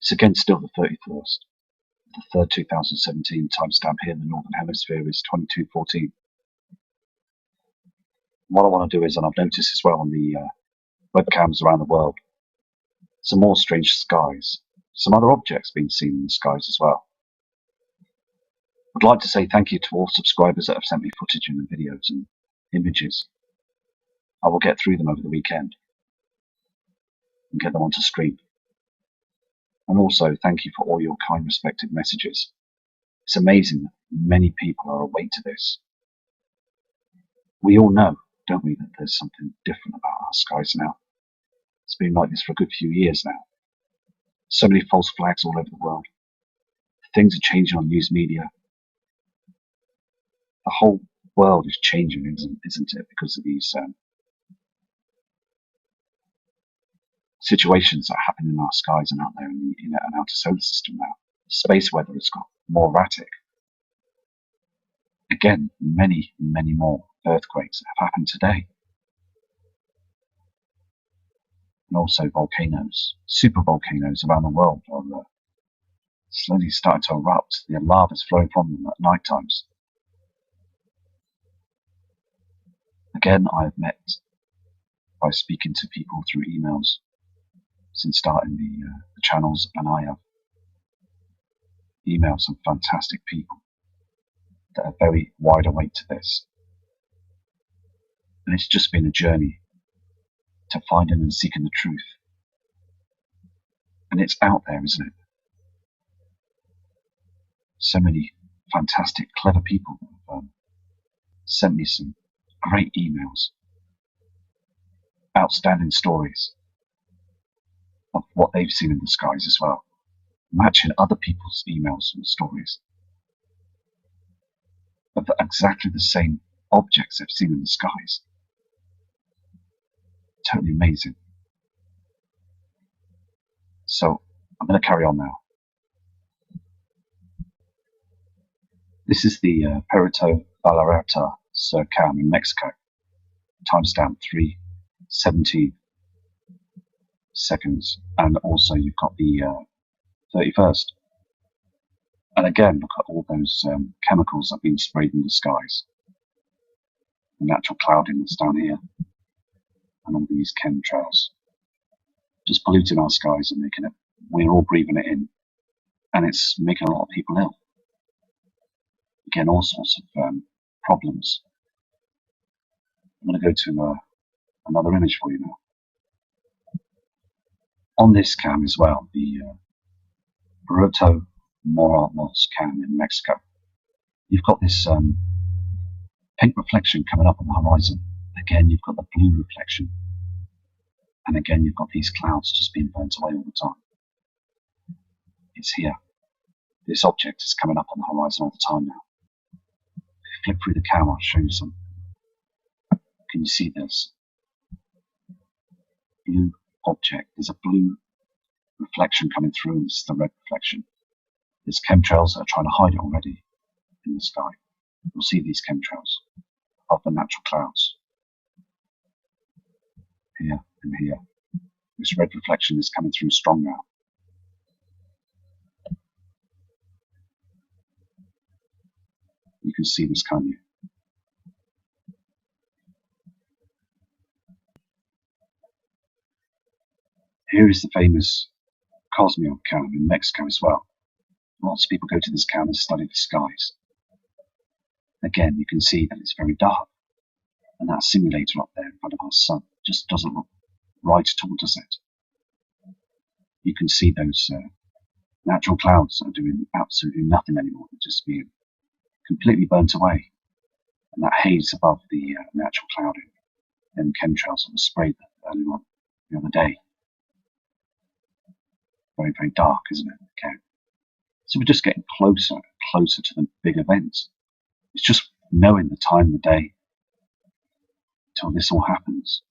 It's again still the 31st, the 3rd 2017, timestamp here in the Northern Hemisphere is 22:14. What I want to do is, and I've noticed as well on the webcams around the world, some more strange skies, some other objects being seen in the skies as well. I'd like to say thank you to all subscribers that have sent me footage and videos and images. I will get through them over the weekend and get them onto stream. And also thank you for all your kind, respected messages. It's amazing that many people are awake to this. We all know, don't we, that there's something different about our skies now. It's been like this for a good few years now. So many false flags all over the world. Things are changing on news media. The whole world is changing, isn't it, because of these situations that happen in our skies and out there in the outer solar system now. Space weather has got more erratic. Again, many, many more earthquakes have happened today. And also volcanoes, super volcanoes around the world are slowly starting to erupt. The lava is flowing from them at night times. Again, I have met by speaking to people through emails since starting the channels, and I have emailed some fantastic people that are very wide awake to this. And it's just been a journey to finding and seeking the truth. And it's out there, isn't it? So many fantastic, clever people have sent me some great emails, outstanding stories of what they've seen in the skies as well, matching other people's emails and stories of exactly the same objects they've seen in the skies. Totally amazing. So I'm going to carry on now. This is the Perito Vallarta Surcam in Mexico. Timestamp 3:17 seconds, and also you've got the 31st. And again, look at all those chemicals that have been sprayed in the skies. The natural clouding that's down here, and all these chemtrails, just polluting our skies and making it, we're all breathing it in, and it's making a lot of people ill. Again, all sorts of problems. I'm going to go to another image for you now. On this cam as well, the Puerto Morelos cam in Mexico, you've got this pink reflection coming up on the horizon. Again, you've got the blue reflection. And again, you've got these clouds just being burnt away all the time. It's here. This object is coming up on the horizon all the time now. If you flip through the cam, I'll show you some. Can you see this? Blue object. There's a blue reflection coming through, and this is the red reflection. There's chemtrails that are trying to hide it already in the sky. You'll see these chemtrails above the natural clouds. Here and here. This red reflection is coming through strong now. You can see this, can't you? Here is the famous Cosmio cam in Mexico as well. Lots of people go to this cam and study the skies. Again, you can see that it's very dark, and that simulator up there in front of our sun just doesn't look right at all, does it? You can see those natural clouds that are doing absolutely nothing anymore. They're just being completely burnt away. And that haze above the natural clouding and chemtrails that were sprayed earlier on the other day. Very, very dark, isn't it? Okay. So we're just getting closer and closer to the big events. It's just knowing the time of the day till this all happens.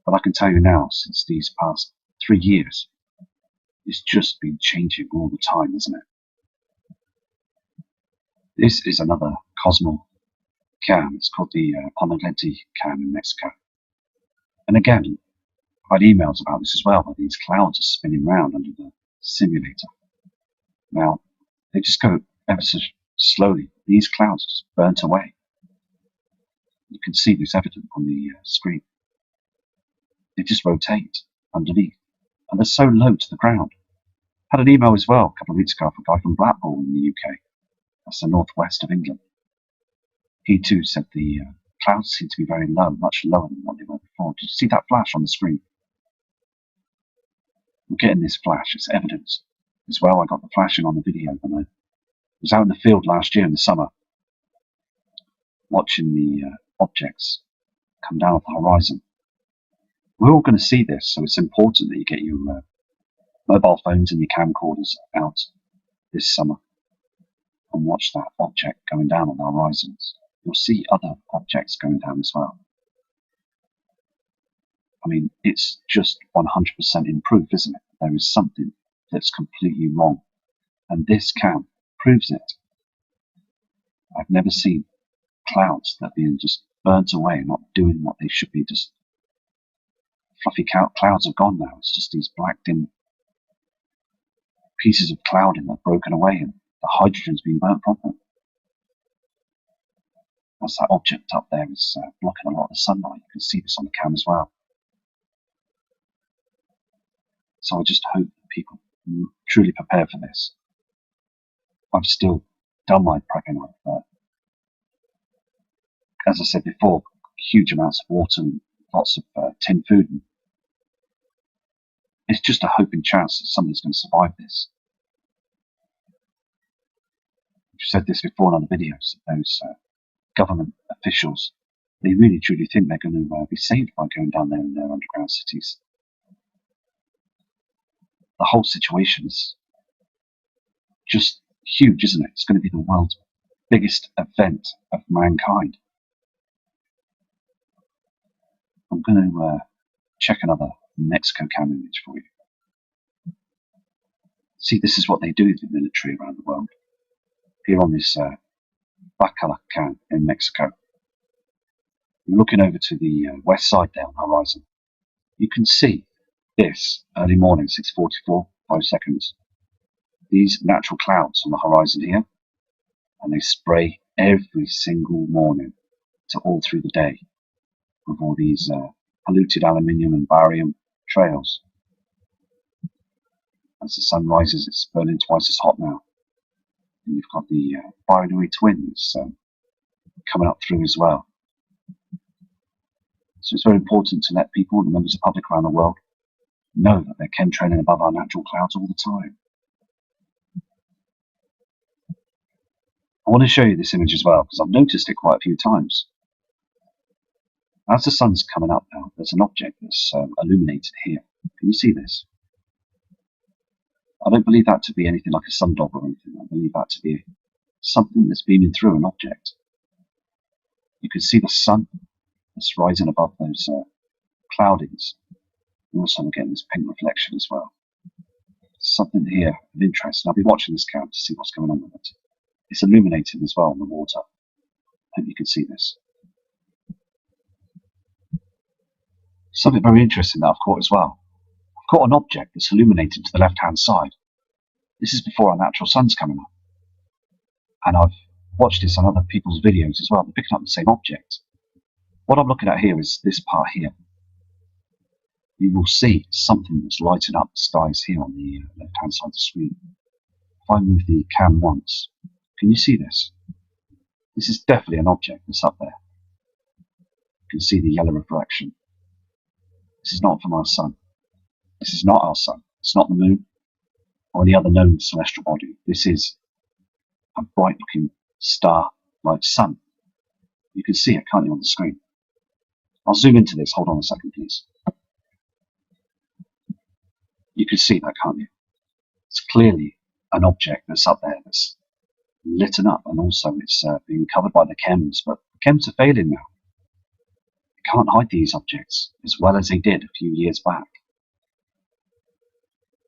But I can tell you now, since these past 3 years, it's just been changing all the time, isn't it? This is another Cosmo cam. It's called the Omelette cam in Mexico. And again, I had emails about this as well, where these clouds are spinning around under the simulator. Now, they just go ever so slowly. These clouds just burnt away. You can see this evident on the screen. They just rotate underneath, and they're so low to the ground. Had an email as well a couple of weeks ago from a guy from Blackpool in the UK. That's the northwest of England. He too said the clouds seem to be very low, much lower than what they were before. Did you see that flash on the screen? I'm getting this flash. It's evidence as well. I got the flashing on the video when I was out in the field last year in the summer, watching the objects come down the horizon. We're all going to see this, so it's important that you get your mobile phones and your camcorders out this summer and watch that object going down on the horizons. You'll see other objects going down as well. I mean, it's just 100% in proof, isn't it? There is something that's completely wrong, and this cam proves it. I've never seen clouds that are being just burnt away and not doing what they should be. Just fluffy clouds have gone now. It's just these black dim pieces of clouding that are broken away, and the hydrogen's been burnt from them. As that object up there is blocking a lot of the sunlight. You can see this on the cam as well. So I just hope that people truly prepare for this. I've still done my prepping. As I said before, huge amounts of water and lots of tinned food. And it's just a hoping chance that somebody's going to survive this. I've said this before in other videos. Those government officials, they really truly think they're going to be saved by going down there in their underground cities. The whole situation is just huge, isn't it? It's going to be the world's biggest event of mankind. I'm going to check another Mexico cam image for you. See, this is what they do in the military around the world. Here on this Bacala cam in Mexico, you're looking over to the west side there on the horizon. You can see this early morning, 6:44, 5 seconds. These natural clouds on the horizon here, and they spray every single morning to all through the day with all these polluted aluminium and barium trails. As the sun rises, it's burning twice as hot now. And you've got the binary twin that's coming up through as well. So it's very important to let people, the members of the public around the world, know that they're chemtrailing above our natural clouds all the time. I want to show you this image as well, because I've noticed it quite a few times. As the sun's coming up now, there's an object that's illuminated here. Can you see this? I don't believe that to be anything like a sundog or anything. I believe that to be something that's beaming through an object. You can see the sun that's rising above those cloudings. And also I'm getting this pink reflection as well. Something here of interest, and I'll be watching this cam to see what's going on with it. It's illuminating as well in the water. I hope you can see this. Something very interesting that I've caught as well. I've caught an object that's illuminating to the left-hand side. This is before our natural sun's coming up. And I've watched this on other people's videos as well. They're picking up the same object. What I'm looking at here is this part here. You will see something that's lighting up the skies here on the left-hand side of the screen. If I move the cam once, can you see this? This is definitely an object that's up there. You can see the yellow reflection. This is not from our sun. This is not our sun. It's not the moon or any other known celestial body. This is a bright looking star like sun. You can see it, can't you, on the screen? I'll zoom into this. Hold on a second, please. You can see that, can't you? It's clearly an object that's up there that's lit up, and also it's being covered by the chems, but the chems are failing now. You can't hide these objects as well as they did a few years back.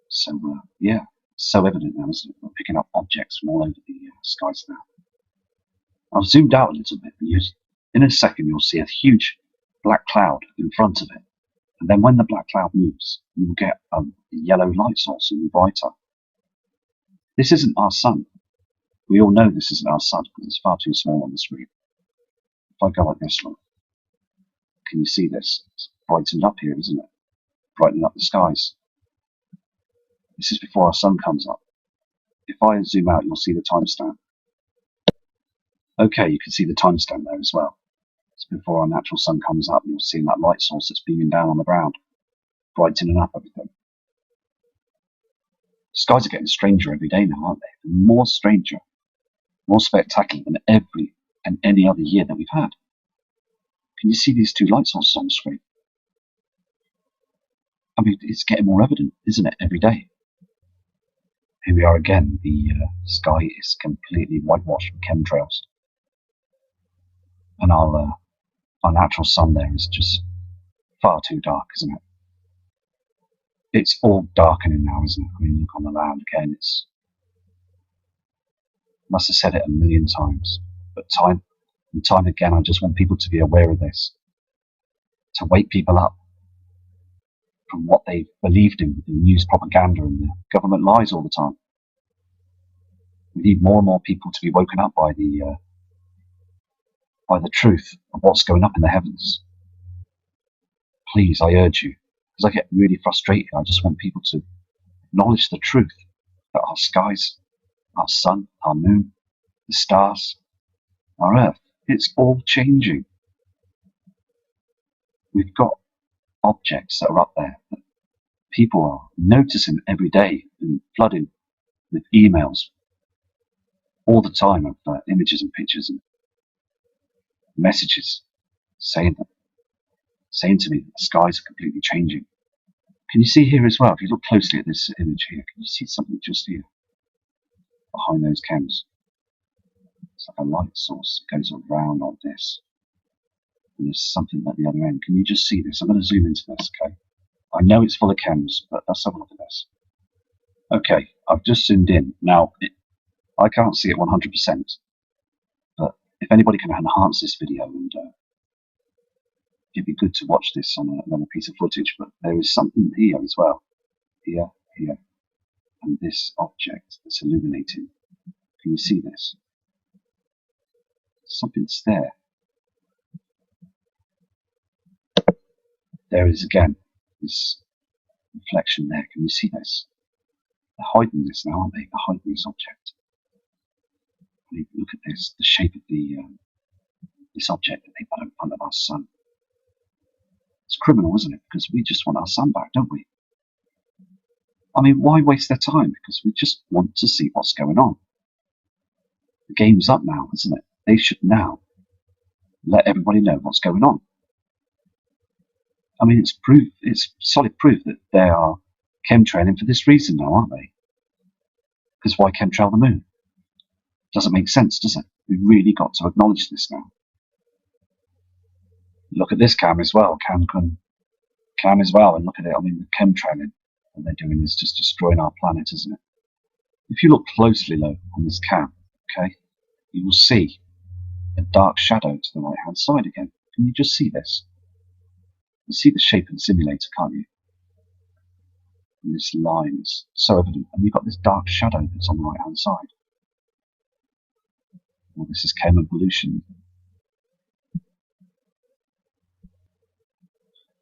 So, yeah, it's so evident now, isn't it? We're picking up objects from all over the skies now. I've zoomed out a little bit, but in a second you'll see a huge black cloud in front of it. And then when the black cloud moves, you will get a yellow light source, even brighter. This isn't our sun. We all know this isn't our sun because it's far too small on the screen. If I go like this, look, can you see this? It's brightened up here, isn't it? Brightening up the skies. This is before our sun comes up. If I zoom out, you'll see the timestamp. Okay, you can see the timestamp there as well. It's before our natural sun comes up. You'll see that light source that's beaming down on the ground, brightening up everything. Skies are getting stranger every day now, aren't they? More stranger, more spectacular than every and any other year that we've had. Can you see these two light sources on the screen? I mean, it's getting more evident, isn't it, every day? Here we are again. The sky is completely whitewashed with chemtrails. And our natural sun there is just far too dark, isn't it? It's all darkening now, isn't it? I mean, look on the land again. It's must have said it a million times, but time and time again, I just want people to be aware of this, to wake people up from what they've believed in, the news propaganda and the government lies all the time. We need more and more people to be woken up by the truth of what's going up in the heavens. Please, I urge you, because I get really frustrated. I just want people to acknowledge the truth that our skies, our sun, our moon, the stars, our earth, it's all changing. We've got objects that are up there that people are noticing every day and flooding with emails all the time of images and pictures and messages saying to me that the skies are completely changing. Can you see here as well? If you look closely at this image here, can you see something just here behind those chems? It's like a light source that goes around like this. And there's something at the other end. Can you just see this? I'm going to zoom into this, okay? I know it's full of chems, but let's have a look at this. Okay, I've just zoomed in. Now, I can't see it 100%, but if anybody can enhance this video, and it'd be good to watch this on another piece of footage, but there is something here as well. Here, here, and this object that's illuminating. Can you see this? Something's there. There is again this reflection there. Can you see this? They're hiding this now, aren't they? They're hiding this object. I mean, look at this, the shape of this object that they put in front of our sun. It's criminal, isn't it? Because we just want our sun back, don't we? I mean, why waste their time? Because we just want to see what's going on. The game's up now, isn't it? They should now let everybody know what's going on. I mean, it's solid proof that they are chemtrailing for this reason now, aren't they? Because why chemtrail the moon? Doesn't make sense, does it? We've really got to acknowledge this now. Look at this cam as well, cam as well, and look at it. I mean, the chemtrailing that they're doing is just destroying our planet, isn't it? If you look closely, though, on this cam, okay, you will see a dark shadow to the right-hand side again. Can you just see this? You see the shape of the simulator, can't you? And this line is so evident, and you've got this dark shadow that's on the right-hand side. Well, this is chem pollution.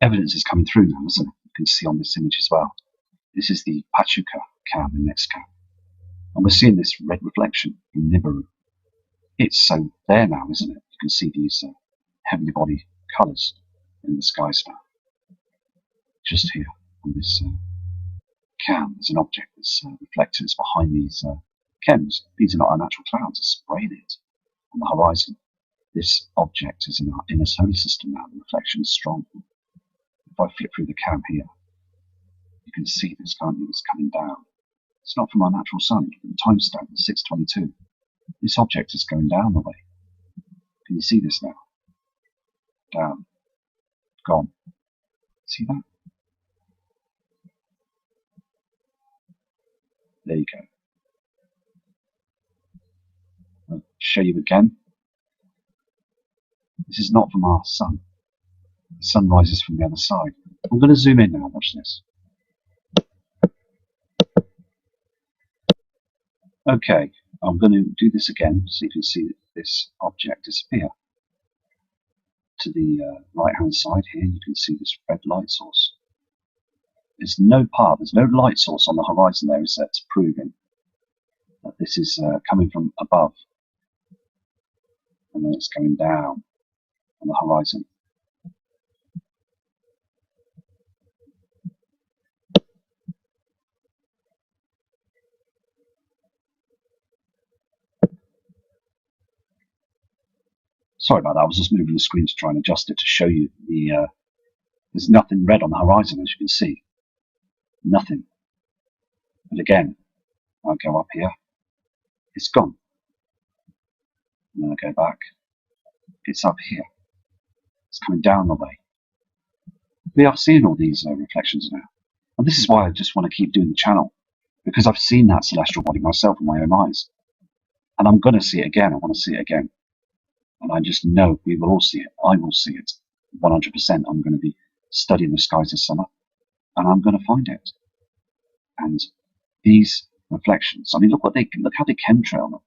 Evidence is coming through now, isn't it? You can see on this image as well. This is the Pachuca cam in next cam. And we're seeing this red reflection in Nibiru. It's so there now, isn't it? You can see these heavenly body colours in the skies now. Just here on this cam, there's an object that's reflected. It's behind these chems. These are not our natural clouds. It's spraying it on the horizon. This object is in our inner solar system now. The reflection is strong. If I flip through the cam here, you can see this, can't you? It's coming down. It's not from our natural sun. The timestamp is 6:22. This object is going down the way. Can you see this now? Down. Gone. See that? There you go. I'll show you again. This is not from our sun. The sun rises from the other side. I'm going to zoom in now. Watch this. Okay, I'm going to do this again so you can see this object disappear. To the right hand side here, you can see this red light source. There's no light source on the horizon there, is that's proving that this is coming from above, and then it's going down on the horizon. Sorry about that, I was just moving the screen to try and adjust it to show you the there's nothing red on the horizon, as you can see. Nothing. But again, I'll go up here, it's gone. And then I go back, it's up here. It's coming down the way. We are seeing all these reflections now. And this is why I just want to keep doing the channel, because I've seen that celestial body myself with my own eyes. And I'm going to see it again. I want to see it again. And I just know we will all see it. I will see it 100%. I'm going to be studying the skies this summer, and I'm going to find it. And these reflections, I mean, look how they chemtrail them.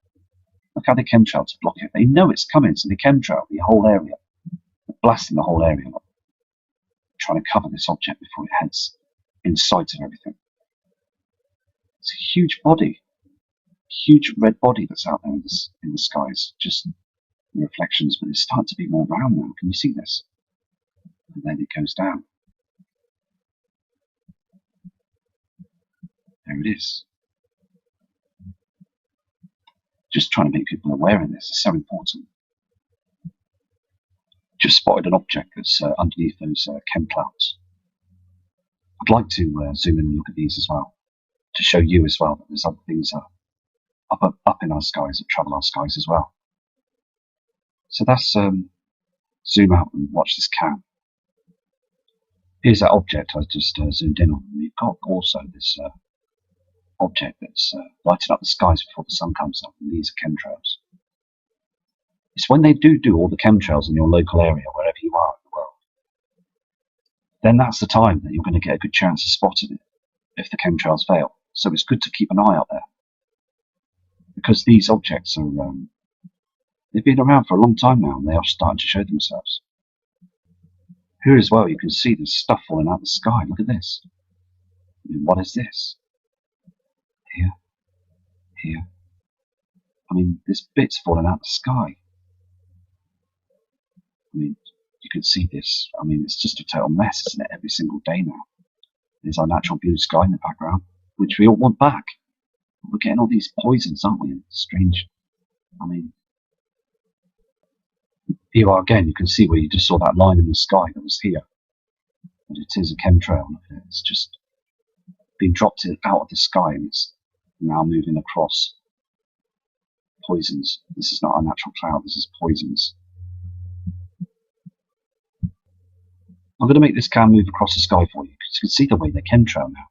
Look how they chemtrail to block it. They know it's coming, so they chemtrail the whole area. They're blasting the whole area up, trying to cover this object before it heads in sight of everything. It's a huge body, huge red body that's out there in the skies. Just the reflections, but it's starting to be more round now. Can you see this? And then it goes down. There it is. Just trying to make people aware of this is so important. Just spotted an object that's underneath those chem clouds. I'd like to zoom in and look at these as well, to show you as well that there's other things up in our skies that travel our skies as well. So that's zoom out and watch this cam. Here's that object I just zoomed in on. We've got also this object that's lighting up the skies before the sun comes up, and these are chemtrails. It's when they do all the chemtrails in your local area, wherever you are in the world, then that's the time that you're going to get a good chance of spotting it if the chemtrails fail. So it's good to keep an eye out there, because these objects are they've been around for a long time now, and they are starting to show themselves. Here as well, you can see there's stuff falling out of the sky. Look at this. I mean, what is this? Here. I mean, there's bits falling out of the sky. I mean, you can see this. I mean, it's just a total mess, isn't it? Every single day now. There's our natural blue sky in the background, which we all want back. We're getting all these poisons, aren't we? It's strange. I mean, here you are again. You can see where you just saw that line in the sky that was here. But it is a chemtrail. Look at it. It's just been dropped out of the sky, and it's now moving across. Poisons. This is not a natural cloud. This is poisons. I'm going to make this cam move across the sky for you, because you can see the way they chemtrail now.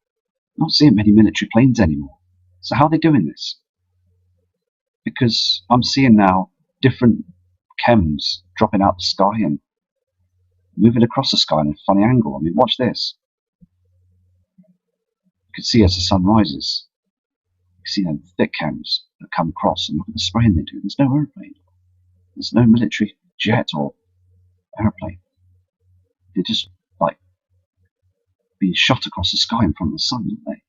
I'm not seeing many military planes anymore. So how are they doing this? Because I'm seeing now different chems dropping out the sky and moving across the sky in a funny angle. I mean, watch this. You can see as the sun rises, you can see them thick chems that come across, and look at the spraying they do. There's no airplane. There's no military jet or airplane. They're just like being shot across the sky in front of the sun, aren't they?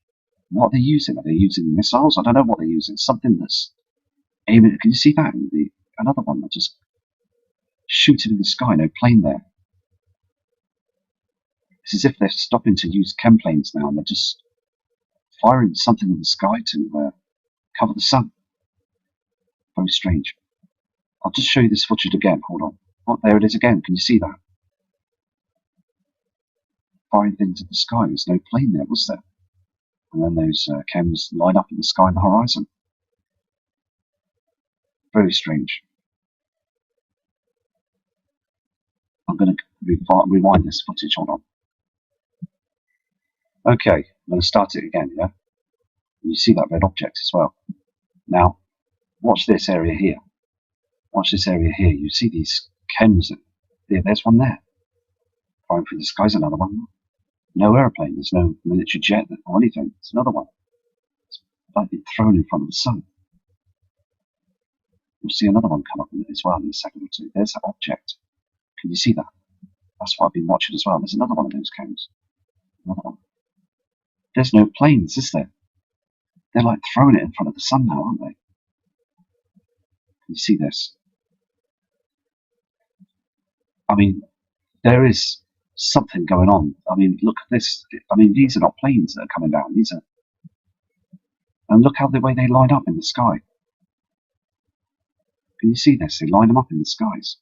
What are they using? Are they using missiles? I don't know what they're using. Something that's aiming. Can you see that? Another one that just shooting in the sky. No plane there. It's as if they're stopping to use chem planes now, and they're just firing something in the sky to cover the sun. Very strange. I'll just show you this footage again. Hold on. Oh, there it is again. Can you see that? Firing things in the sky. There's no plane there, was there? And then those chems line up in the sky on the horizon. Very strange. I'm going to rewind this footage. Hold on. Okay, I'm going to start it again, yeah? You see that red object as well. Now, watch this area here. Watch this area here. You see these chems. There's one there. Flying through the sky's another one. No airplane. There's no military jet or anything. It's another one. It's like being thrown in front of the sun. You'll see another one come up as well in a second or two. There's that object. Can you see that? That's what I've been watching as well. There's another one of those cams. Another one. There's no planes, is there? They're like throwing it in front of the sun now, aren't they? Can you see this? I mean, there is something going on. I mean, look at this. I mean, these are not planes that are coming down. These are, and look how the way they line up in the sky. Can you see this? They line them up in the skies.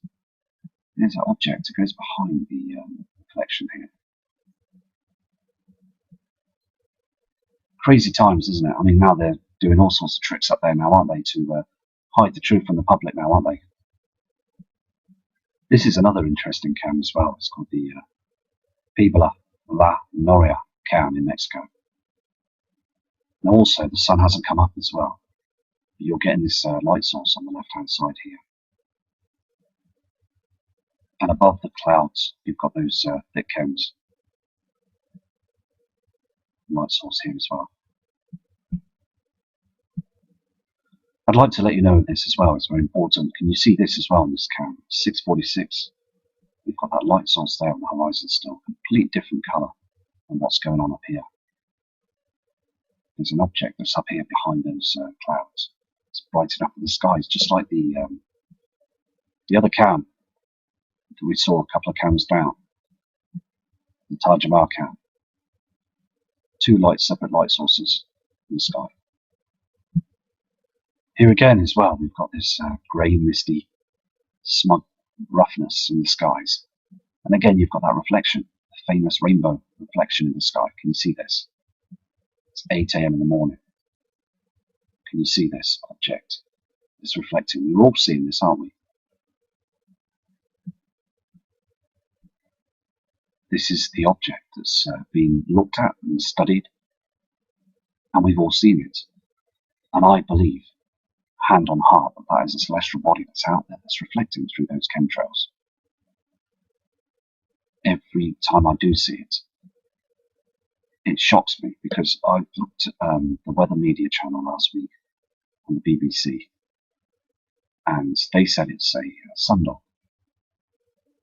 There's an object that goes behind the reflection here. Crazy times, isn't it? I mean, now they're doing all sorts of tricks up there now, aren't they, to hide the truth from the public now, aren't they? This is another interesting cam as well. It's called the Puebla La Noria cam in Mexico. And also, the sun hasn't come up as well. You're getting this light source on the left-hand side here. And above the clouds, you've got those thick cones. Light source here as well. I'd like to let you know this as well. It's very important. Can you see this as well in this cam? 646. We've got that light source there on the horizon still. Complete different colour than what's going on up here. There's an object that's up here behind those clouds. It's brightened up in the skies, just like the other cam that we saw a couple of cams down. The Taj Mahal cam. Two separate light sources in the sky. Here again as well, we've got this grey, misty, smug roughness in the skies. And again, you've got that reflection, the famous rainbow reflection in the sky. Can you see this? It's 8 a.m. in the morning. Can you see this object? It's reflecting. We're all seeing this, aren't we? This is the object that's been looked at and studied, and we've all seen it. And I believe, hand on heart, that that is a celestial body that's out there, that's reflecting through those chemtrails. Every time I do see it, it shocks me, because I looked at the Weather Media channel last week on the BBC, and they said it's a sundial.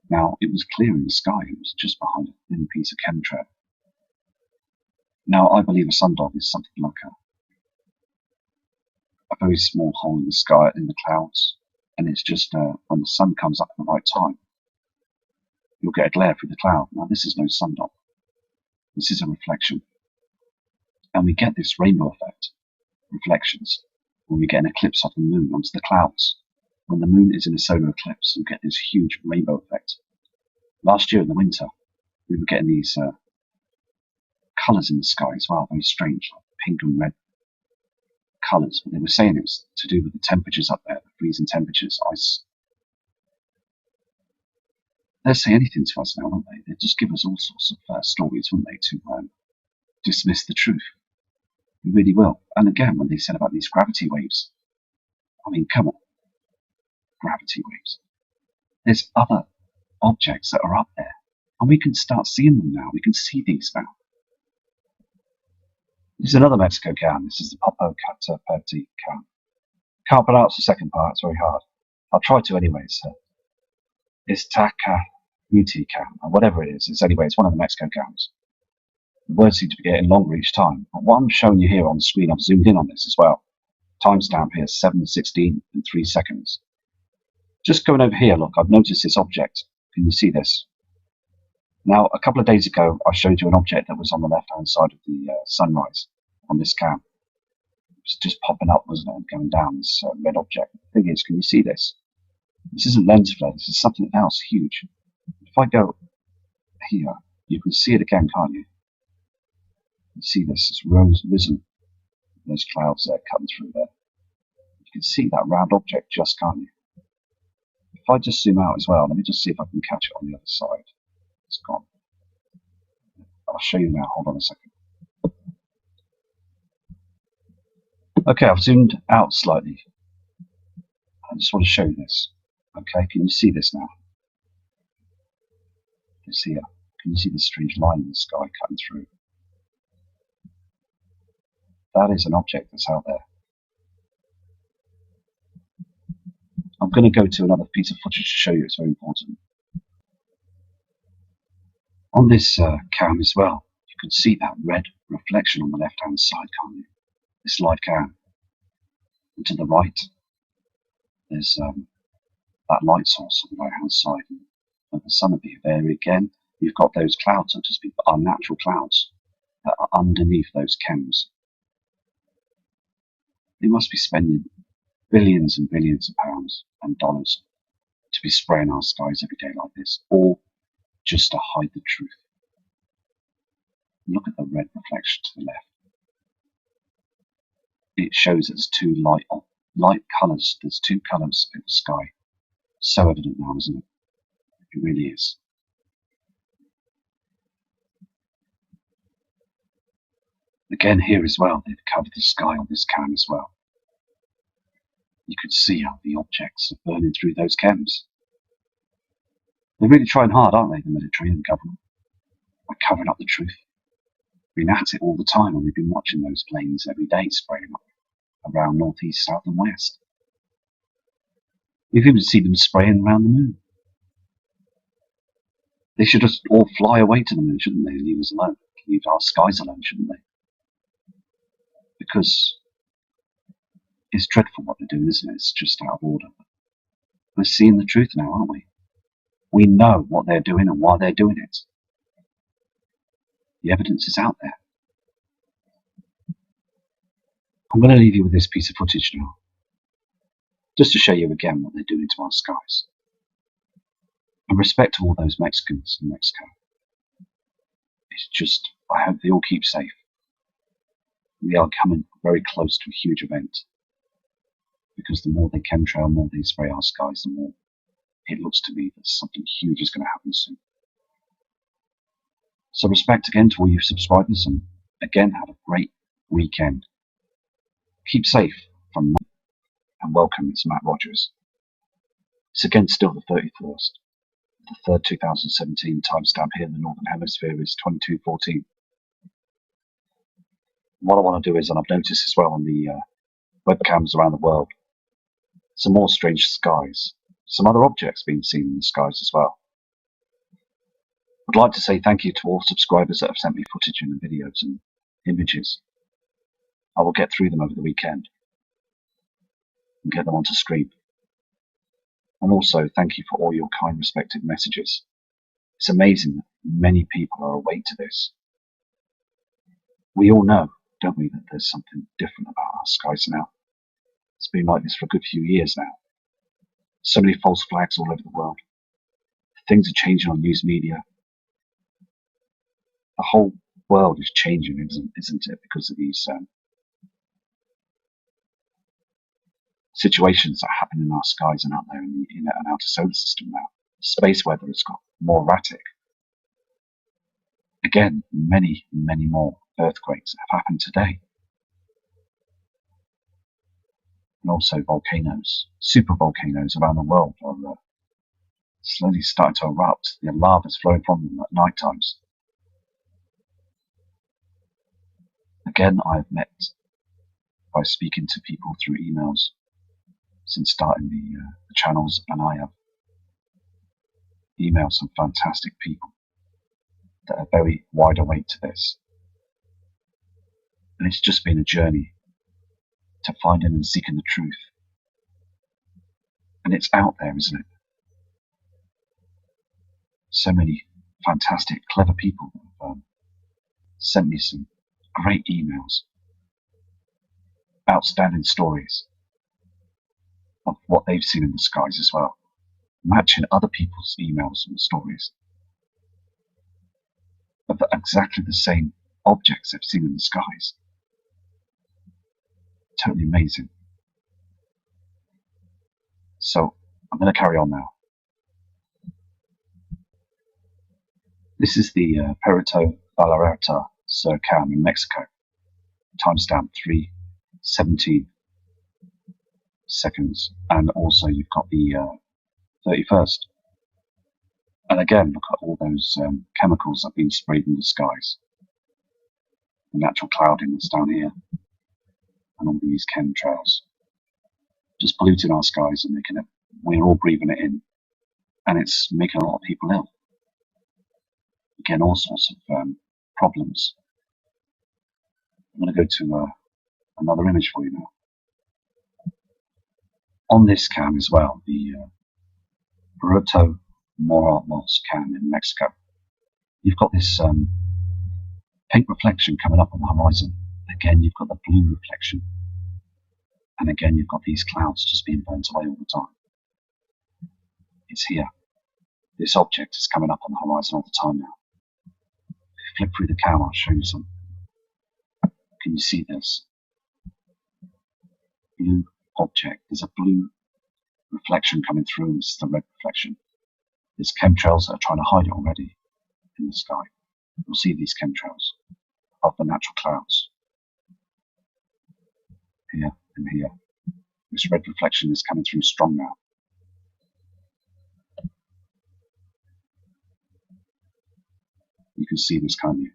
Now, it was clear in the sky, it was just behind a thin piece of chemtrail. Now, I believe a sundial is something like a very small hole in the sky, in the clouds, and it's just when the sun comes up at the right time, you'll get a glare through the cloud. Now, this is no sundial. This is a reflection. And we get this rainbow effect, reflections, when we get an eclipse of the moon onto the clouds. When the moon is in a solar eclipse, you get this huge rainbow effect. Last year in the winter, we were getting these colours in the sky as well, very strange, like pink and red colours. But they were saying it was to do with the temperatures up there, the freezing temperatures, ice. They'll say anything to us now, won't they? They'll just give us all sorts of stories, won't they, to dismiss the truth. They really will. And again, when they said about these gravity waves, I mean, come on. Gravity waves. There's other objects that are up there, and we can start seeing them now. We can see these now. This is another Mexico cam. This is the Popocatépetl cam. Can't pronounce the second part, it's very hard. I'll try to anyways. It's Tacahuti cam, or whatever it is. It's one of the Mexico cams. The words seem to be getting longer each time. But what I'm showing you here on the screen, I've zoomed in on this as well. Timestamp here, 7:16 and 3 seconds. Just going over here, look, I've noticed this object. Can you see this? Now, a couple of days ago, I showed you an object that was on the left-hand side of the sunrise on this cam. It was just popping up, wasn't it, and going down, this red object. The thing is, can you see this? This isn't lens flare, this is something else huge. If I go here, you can see it again, can't you? You see this, it's risen. Those clouds there cutting through there. You can see that round object just, can't you? If I just zoom out as well, let me just see if I can catch it on the other side. It's gone. I'll show you now, hold on a second. Okay, I've zoomed out slightly. I just want to show you this. Okay, can you see this now? It's here. Can you see the strange line in the sky cutting through? That is an object that's out there. I'm going to go to another piece of footage to show you. It's very important. On this cam as well, you can see that red reflection on the left-hand side, can't you? This live cam. And to the right, there's that light source on the right-hand side. And the sun view there again, you've got those clouds, so to speak, unnatural clouds that are underneath those cams. They must be spending billions and billions of pounds and dollars to be spraying our skies every day like this, all just to hide the truth. Look at the red reflection to the left. It shows there's two light colours. There's two colours in the sky. So evident now, isn't it? It really is. Again, here as well, they've covered the sky on this cam as well. You could see how the objects are burning through those chems. They're really trying hard, aren't they, the military and the government, by covering up the truth. Been at it all the time, and we've been watching those planes every day spraying up around north, east, south and west. We've even seen them spraying around the moon. They should just all fly away to the moon, shouldn't they? Leave us alone. Leave our skies alone, shouldn't they? Because it's dreadful what they're doing, isn't it? It's just out of order. We're seeing the truth now, aren't we? We know what they're doing and why they're doing it. The evidence is out there. I'm going to leave you with this piece of footage now, just to show you again what they're doing to our skies. And respect to all those Mexicans in Mexico. It's just, I hope they all keep safe. We are coming very close to a huge event, because the more they chemtrail, the more they spray our skies, the more it looks to me that something huge is going to happen soon. So respect again to all you subscribers, and again, have a great weekend. Keep safe from me, and welcome. It's Matt Rogers. It's again still the 31st, the 3rd, 2017. Timestamp here in the Northern Hemisphere is 22:14. What I want to do is, and I've noticed as well on the webcams around the world, some more strange skies, some other objects being seen in the skies as well. I'd like to say thank you to all subscribers that have sent me footage and videos and images. I will get through them over the weekend and get them onto SUBSCRIBE. And also thank you for all your kind, respected messages. It's amazing that many people are awake to this. We all know, don't we, that there's something different about our skies now. It's been like this for a good few years now. So many false flags all over the world. Things are changing on news media. The whole world is changing, isn't it, because of these situations that happen in our skies and out there in the inner and outer solar system now. Space weather has got more erratic. Again, many, many more earthquakes have happened today. And also volcanoes, super volcanoes around the world are slowly starting to erupt. The lava is flowing from them at night times. Again, I've met by speaking to people through emails since starting the channels, and I have emailed some fantastic people that are very wide awake to this. And it's just been a journey to finding and seeking the truth. And it's out there, isn't it? So many fantastic, clever people have sent me some great emails, outstanding stories of what they've seen in the skies as well, matching other people's emails and stories of exactly the same objects they've seen in the skies. Totally amazing. So I'm going to carry on now. This is the Perito Vallarta Cam in Mexico. Timestamp 3:17 seconds, and also you've got the 31st. And again, look at all those chemicals that have been sprayed in the skies. The natural clouding that's down here, and all these chemtrails, just polluting our skies and making it We're all breathing it in, and it's making a lot of people ill. Again, all sorts of problems. I'm going to go to another image for you now. On this cam as well, the Puerto Morelos cam in Mexico, you've got this pink reflection coming up on the horizon. Again, you've got the blue reflection. And again, you've got these clouds just being burnt away all the time. It's here. This object is coming up on the horizon all the time now. Flip through the cam, I'll show you something. Can you see this? Blue object. There's a blue reflection coming through, and this is the red reflection. There's chemtrails that are trying to hide it already in the sky. You'll see these chemtrails above the natural clouds. Here and here. This red reflection is coming through strong now. You can see this, can't you?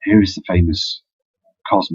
Here is the famous